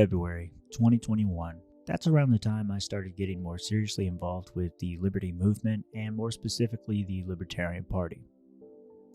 February 2021. That's around the time I started getting more seriously involved with the liberty movement and more specifically the Libertarian Party.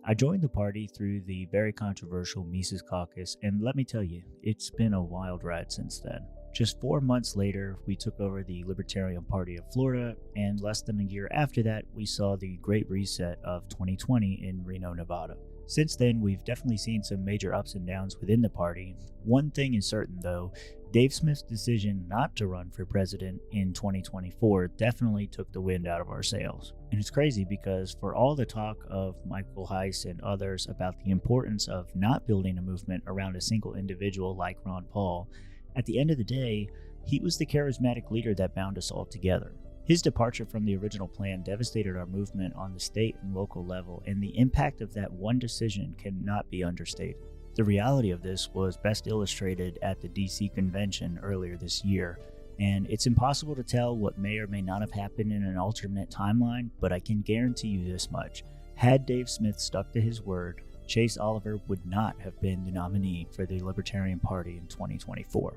I joined the party through the very controversial Mises Caucus, and let me tell you, it's been a wild ride since then. Just 4 months later, we took over the Libertarian Party of Florida, and less than a year after that, we saw the Great Reset of 2020 in Reno, Nevada. Since then, we've definitely seen some major ups and downs within the party. One thing is certain though, Dave Smith's decision not to run for president in 2024 definitely took the wind out of our sails. And it's crazy because for all the talk of Michael Heiss and others about the importance of not building a movement around a single individual like Ron Paul, at the end of the day, he was the charismatic leader that bound us all together. His departure from the original plan devastated our movement on the state and local level, and the impact of that one decision cannot be understated. The reality of this was best illustrated at the DC convention earlier this year, and it's impossible to tell what may or may not have happened in an alternate timeline, but I can guarantee you this much. Had Dave Smith stuck to his word, Chase Oliver would not have been the nominee for the Libertarian Party in 2024.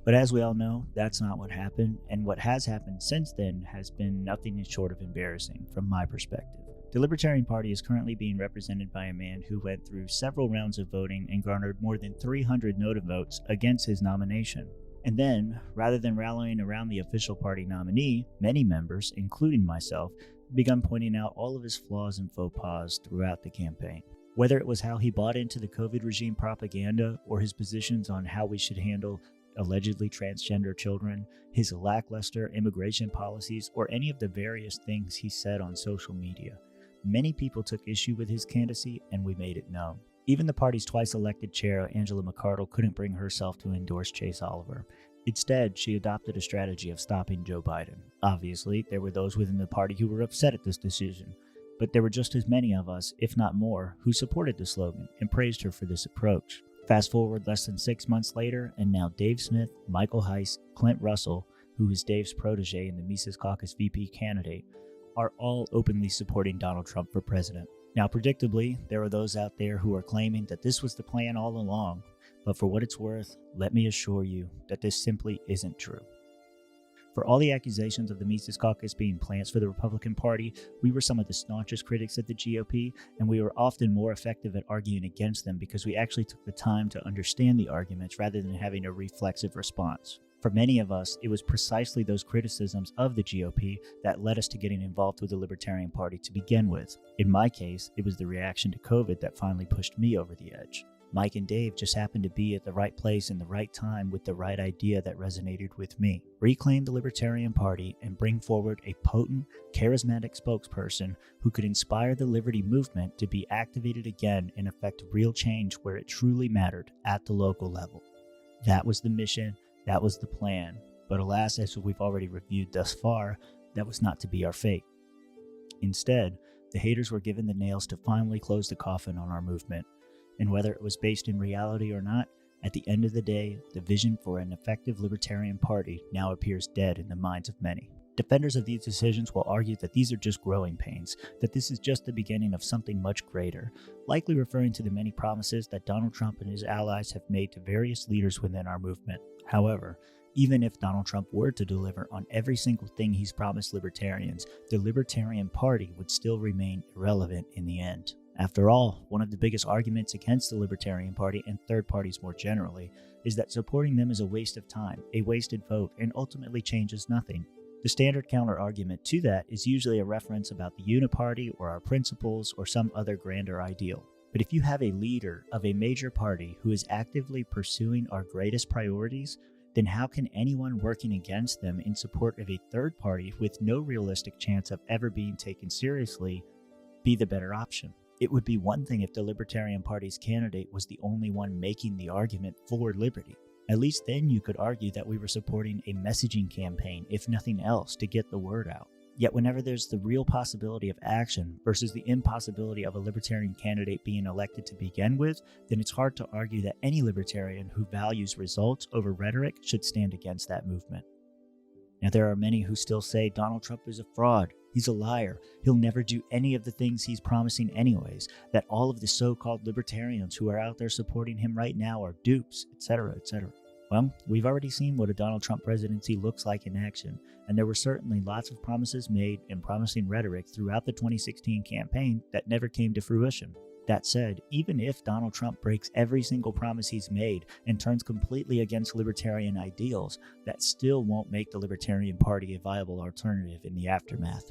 But as we all know, that's not what happened, and what has happened since then has been nothing short of embarrassing from my perspective. The Libertarian Party is currently being represented by a man who went through several rounds of voting and garnered more than 300 no votes against his nomination. And then, rather than rallying around the official party nominee, many members, including myself, began pointing out all of his flaws and faux pas throughout the campaign. Whether it was how he bought into the COVID regime propaganda or his positions on how we should handle allegedly transgender children, his lackluster immigration policies, or any of the various things he said on social media. Many people took issue with his candidacy, and we made it known. Even the party's twice-elected chair, Angela McArdle, couldn't bring herself to endorse Chase Oliver. Instead, she adopted a strategy of stopping Joe Biden. Obviously, there were those within the party who were upset at this decision, but there were just as many of us, if not more, who supported the slogan and praised her for this approach. Fast forward less than 6 months later, and now Dave Smith, Michael Heiss, Clint Russell, who is Dave's protege and the Mises Caucus VP candidate, are all openly supporting Donald Trump for president. Now, predictably, there are those out there who are claiming that this was the plan all along, but for what it's worth, let me assure you that this simply isn't true. For all the accusations of the Mises Caucus being plants for the Republican Party, we were some of the staunchest critics of the GOP, and we were often more effective at arguing against them because we actually took the time to understand the arguments rather than having a reflexive response. For many of us, it was precisely those criticisms of the GOP that led us to getting involved with the Libertarian Party to begin with. In my case, it was the reaction to COVID that finally pushed me over the edge. Mike and Dave just happened to be at the right place in the right time with the right idea that resonated with me. Reclaim the Libertarian Party and bring forward a potent, charismatic spokesperson who could inspire the liberty movement to be activated again and effect real change where it truly mattered at the local level. That was the mission, that was the plan. But alas, as we've already reviewed thus far, that was not to be our fate. Instead, the haters were given the nails to finally close the coffin on our movement. And whether it was based in reality or not, at the end of the day, the vision for an effective Libertarian Party now appears dead in the minds of many. Defenders of these decisions will argue that these are just growing pains, that this is just the beginning of something much greater, likely referring to the many promises that Donald Trump and his allies have made to various leaders within our movement. However, even if Donald Trump were to deliver on every single thing he's promised libertarians, the Libertarian Party would still remain irrelevant in the end. After all, one of the biggest arguments against the Libertarian Party and third parties more generally is that supporting them is a waste of time, a wasted vote, and ultimately changes nothing. The standard counter-argument to that is usually a reference about the uniparty or our principles or some other grander ideal. But if you have a leader of a major party who is actively pursuing our greatest priorities, then how can anyone working against them in support of a third party with no realistic chance of ever being taken seriously be the better option? It would be one thing if the Libertarian Party's candidate was the only one making the argument for liberty. At least then you could argue that we were supporting a messaging campaign, if nothing else, to get the word out. Yet whenever there's the real possibility of action versus the impossibility of a libertarian candidate being elected to begin with, then it's hard to argue that any libertarian who values results over rhetoric should stand against that movement. Now, there are many who still say Donald Trump is a fraud, he's a liar, he'll never do any of the things he's promising anyways, that all of the so-called libertarians who are out there supporting him right now are dupes, etc., etc. Well, we've already seen what a Donald Trump presidency looks like in action, and there were certainly lots of promises made and promising rhetoric throughout the 2016 campaign that never came to fruition. That said, even if Donald Trump breaks every single promise he's made and turns completely against libertarian ideals, that still won't make the Libertarian Party a viable alternative in the aftermath.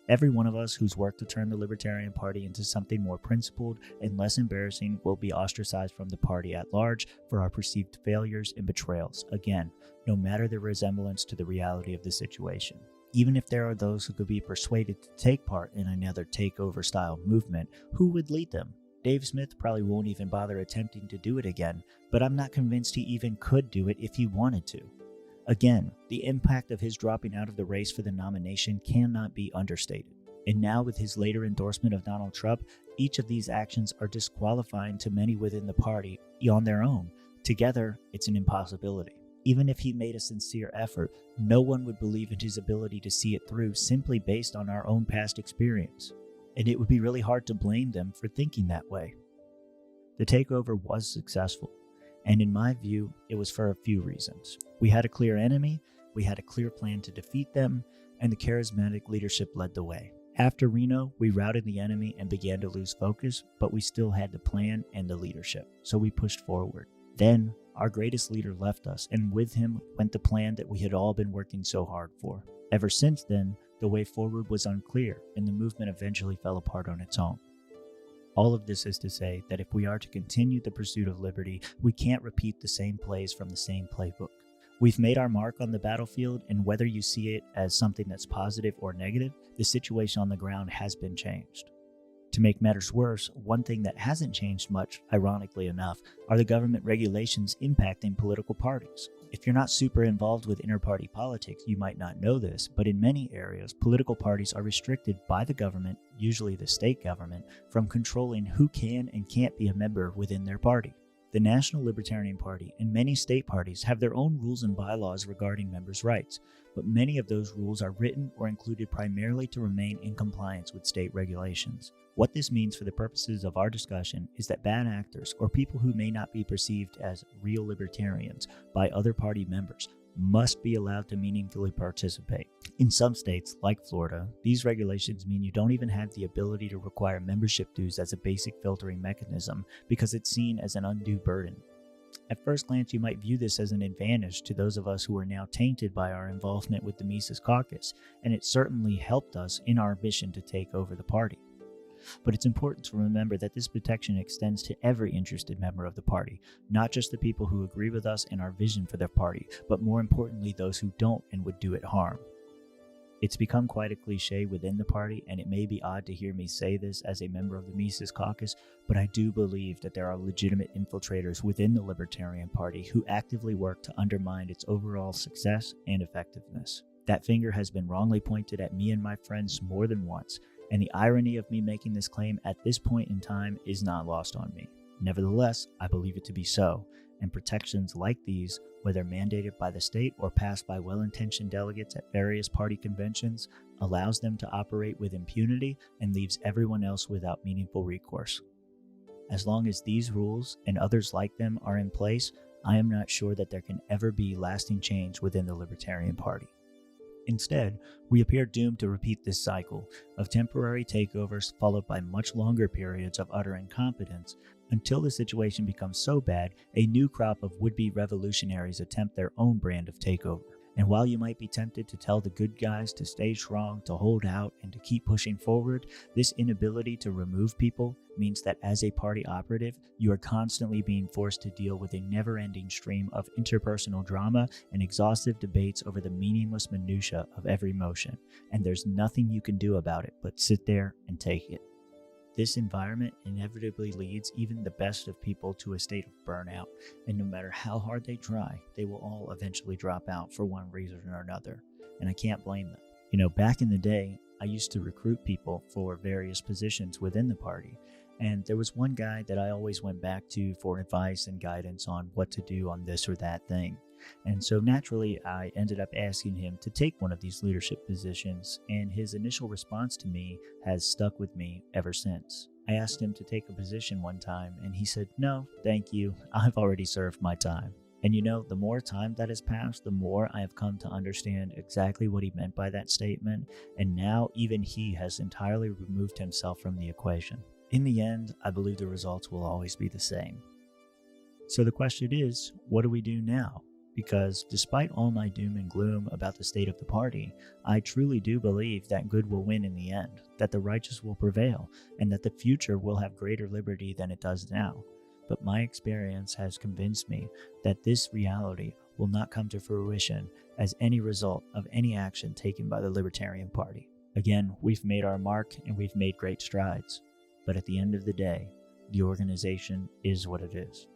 Every one of us who's worked to turn the Libertarian Party into something more principled and less embarrassing will be ostracized from the party at large for our perceived failures and betrayals, again, no matter the resemblance to the reality of the situation. Even if there are those who could be persuaded to take part in another takeover-style movement, who would lead them? Dave Smith probably won't even bother attempting to do it again, but I'm not convinced he even could do it if he wanted to. Again, the impact of his dropping out of the race for the nomination cannot be understated. And now with his later endorsement of Donald Trump, each of these actions are disqualifying to many within the party on their own. Together, it's an impossibility. Even if he made a sincere effort, no one would believe in his ability to see it through simply based on our own past experience. And it would be really hard to blame them for thinking that way. The takeover was successful. And in my view, it was for a few reasons. We had a clear enemy, we had a clear plan to defeat them, and the charismatic leadership led the way. After Reno, we routed the enemy and began to lose focus, but we still had the plan and the leadership, so we pushed forward. Then, our greatest leader left us, and with him went the plan that we had all been working so hard for. Ever since then, the way forward was unclear, and the movement eventually fell apart on its own. All of this is to say that if we are to continue the pursuit of liberty, we can't repeat the same plays from the same playbook. We've made our mark on the battlefield, and whether you see it as something that's positive or negative, the situation on the ground has been changed. To make matters worse, one thing that hasn't changed much, ironically enough, are the government regulations impacting political parties. If you're not super involved with inter-party politics, you might not know this, but in many areas, political parties are restricted by the government, usually the state government, from controlling who can and can't be a member within their party. The National Libertarian Party and many state parties have their own rules and bylaws regarding members' rights, but many of those rules are written or included primarily to remain in compliance with state regulations. What this means for the purposes of our discussion is that bad actors, or people who may not be perceived as real libertarians by other party members, must be allowed to meaningfully participate. In some states, like Florida, these regulations mean you don't even have the ability to require membership dues as a basic filtering mechanism because it's seen as an undue burden. At first glance, you might view this as an advantage to those of us who are now tainted by our involvement with the Mises Caucus, and it certainly helped us in our mission to take over the party. But it's important to remember that this protection extends to every interested member of the party, not just the people who agree with us and our vision for their party, but more importantly those who don't and would do it harm. It's become quite a cliche within the party, and it may be odd to hear me say this as a member of the Mises Caucus, but I do believe that there are legitimate infiltrators within the Libertarian Party who actively work to undermine its overall success and effectiveness. That finger has been wrongly pointed at me and my friends more than once, and the irony of me making this claim at this point in time is not lost on me. Nevertheless, I believe it to be so, and protections like these, whether mandated by the state or passed by well-intentioned delegates at various party conventions, allows them to operate with impunity and leaves everyone else without meaningful recourse. As long as these rules and others like them are in place, I am not sure that there can ever be lasting change within the Libertarian Party. Instead, we appear doomed to repeat this cycle of temporary takeovers followed by much longer periods of utter incompetence until the situation becomes so bad a new crop of would-be revolutionaries attempt their own brand of takeover. And while you might be tempted to tell the good guys to stay strong, to hold out, and to keep pushing forward, this inability to remove people means that as a party operative, you are constantly being forced to deal with a never-ending stream of interpersonal drama and exhaustive debates over the meaningless minutia of every motion, and there's nothing you can do about it but sit there and take it. This environment inevitably leads even the best of people to a state of burnout, and no matter how hard they try, they will all eventually drop out for one reason or another, and I can't blame them. Back in the day, I used to recruit people for various positions within the party, and there was one guy that I always went back to for advice and guidance on what to do on this or that thing. And so naturally, I ended up asking him to take one of these leadership positions, and his initial response to me has stuck with me ever since. I asked him to take a position one time, and he said, "No, thank you. I've already served my time." And the more time that has passed, the more I have come to understand exactly what he meant by that statement, and now even he has entirely removed himself from the equation. In the end, I believe the results will always be the same. So the question is, what do we do now? Because despite all my doom and gloom about the state of the party, I truly do believe that good will win in the end, that the righteous will prevail, and that the future will have greater liberty than it does now. But my experience has convinced me that this reality will not come to fruition as any result of any action taken by the Libertarian Party. Again, we've made our mark and we've made great strides, but at the end of the day, the organization is what it is.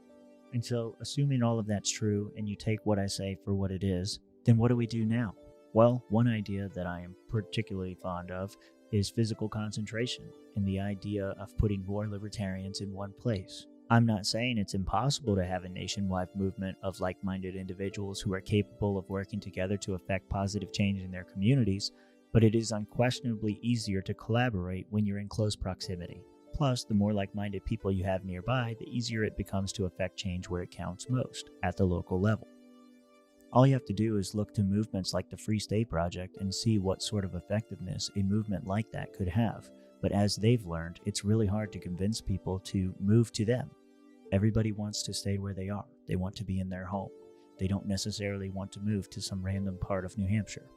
And so, assuming all of that's true and you take what I say for what it is, then what do we do now? Well, one idea that I am particularly fond of is physical concentration and the idea of putting more libertarians in one place. I'm not saying it's impossible to have a nationwide movement of like-minded individuals who are capable of working together to affect positive change in their communities, but it is unquestionably easier to collaborate when you're in close proximity. Plus, the more like-minded people you have nearby, the easier it becomes to affect change where it counts most, at the local level. All you have to do is look to movements like the Free State Project and see what sort of effectiveness a movement like that could have. But as they've learned, it's really hard to convince people to move to them. Everybody wants to stay where they are. They want to be in their home. They don't necessarily want to move to some random part of New Hampshire.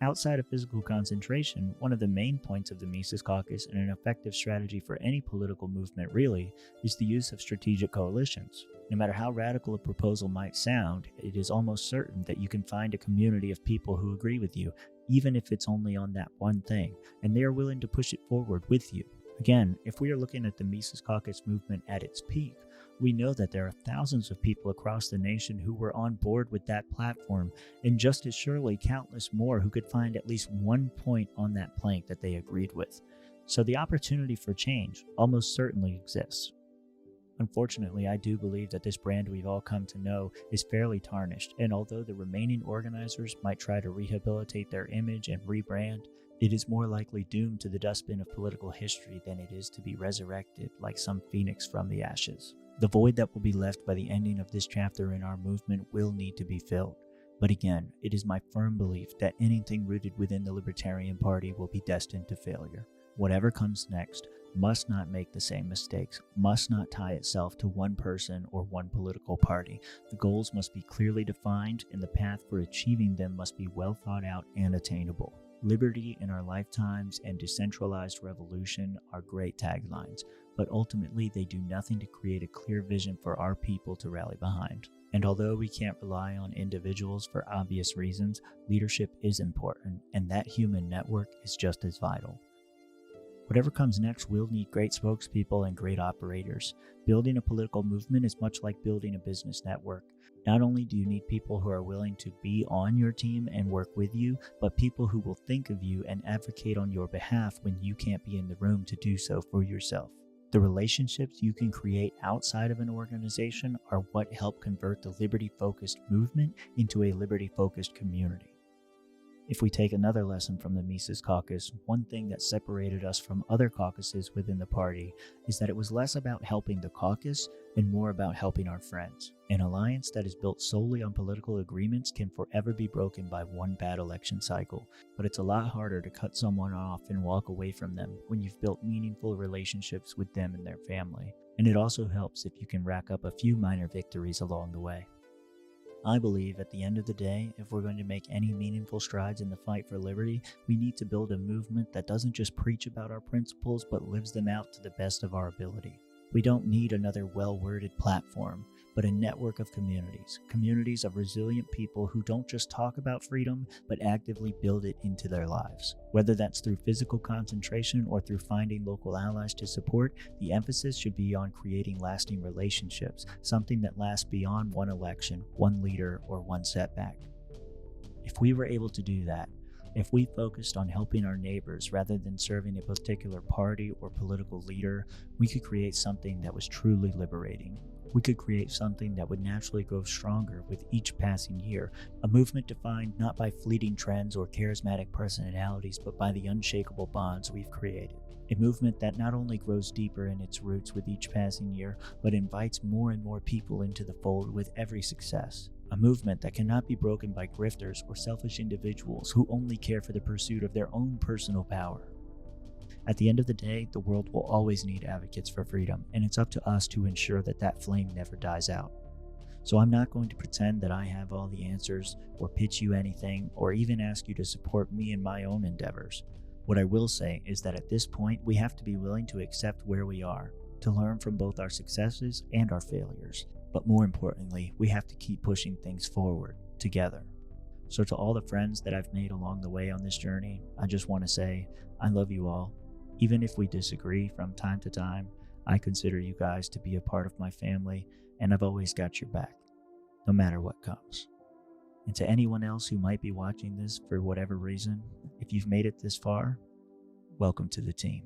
Outside of physical concentration, one of the main points of the Mises Caucus and an effective strategy for any political movement really is the use of strategic coalitions. No matter how radical a proposal might sound, it is almost certain that you can find a community of people who agree with you, even if it's only on that one thing, and they are willing to push it forward with you. Again, if we are looking at the Mises Caucus movement at its peak, we know that there are thousands of people across the nation who were on board with that platform, and just as surely countless more who could find at least one point on that plank that they agreed with. So the opportunity for change almost certainly exists. Unfortunately, I do believe that this brand we've all come to know is fairly tarnished, and although the remaining organizers might try to rehabilitate their image and rebrand, it is more likely doomed to the dustbin of political history than it is to be resurrected like some phoenix from the ashes. The void that will be left by the ending of this chapter in our movement will need to be filled. But again, it is my firm belief that anything rooted within the Libertarian Party will be destined to failure. Whatever comes next must not make the same mistakes, must not tie itself to one person or one political party. The goals must be clearly defined, and the path for achieving them must be well thought out and attainable. Liberty in our lifetimes and decentralized revolution are great taglines, but ultimately they do nothing to create a clear vision for our people to rally behind. And although we can't rely on individuals for obvious reasons, leadership is important, and that human network is just as vital. Whatever comes next will need great spokespeople and great operators. Building a political movement is much like building a business network. Not only do you need people who are willing to be on your team and work with you, but people who will think of you and advocate on your behalf when you can't be in the room to do so for yourself. The relationships you can create outside of an organization are what help convert the liberty-focused movement into a liberty-focused community. If we take another lesson from the Mises Caucus, one thing that separated us from other caucuses within the party is that it was less about helping the caucus and more about helping our friends. An alliance that is built solely on political agreements can forever be broken by one bad election cycle, but it's a lot harder to cut someone off and walk away from them when you've built meaningful relationships with them and their family. And it also helps if you can rack up a few minor victories along the way. I believe at the end of the day, if we're going to make any meaningful strides in the fight for liberty, we need to build a movement that doesn't just preach about our principles, but lives them out to the best of our ability. We don't need another well-worded platform, but a network of communities of resilient people who don't just talk about freedom, but actively build it into their lives. Whether that's through physical concentration or through finding local allies to support, the emphasis should be on creating lasting relationships, something that lasts beyond one election, one leader, or one setback. If we were able to do that, If we focused on helping our neighbors rather than serving a particular party or political leader, we could create something that was truly liberating. We could create something that would naturally grow stronger with each passing year, a movement defined not by fleeting trends or charismatic personalities, but by the unshakable bonds we've created. A movement that not only grows deeper in its roots with each passing year, but invites more and more people into the fold with every success. A movement that cannot be broken by grifters or selfish individuals who only care for the pursuit of their own personal power. At the end of the day, the world will always need advocates for freedom, and it's up to us to ensure that that flame never dies out. So I'm not going to pretend that I have all the answers, or pitch you anything, or even ask you to support me in my own endeavors. What I will say is that at this point, we have to be willing to accept where we are, to learn from both our successes and our failures. But more importantly, we have to keep pushing things forward, together. So to all the friends that I've made along the way on this journey, I just want to say, I love you all. Even if we disagree from time to time, I consider you guys to be a part of my family, and I've always got your back, no matter what comes. And to anyone else who might be watching this for whatever reason, if you've made it this far, welcome to the team.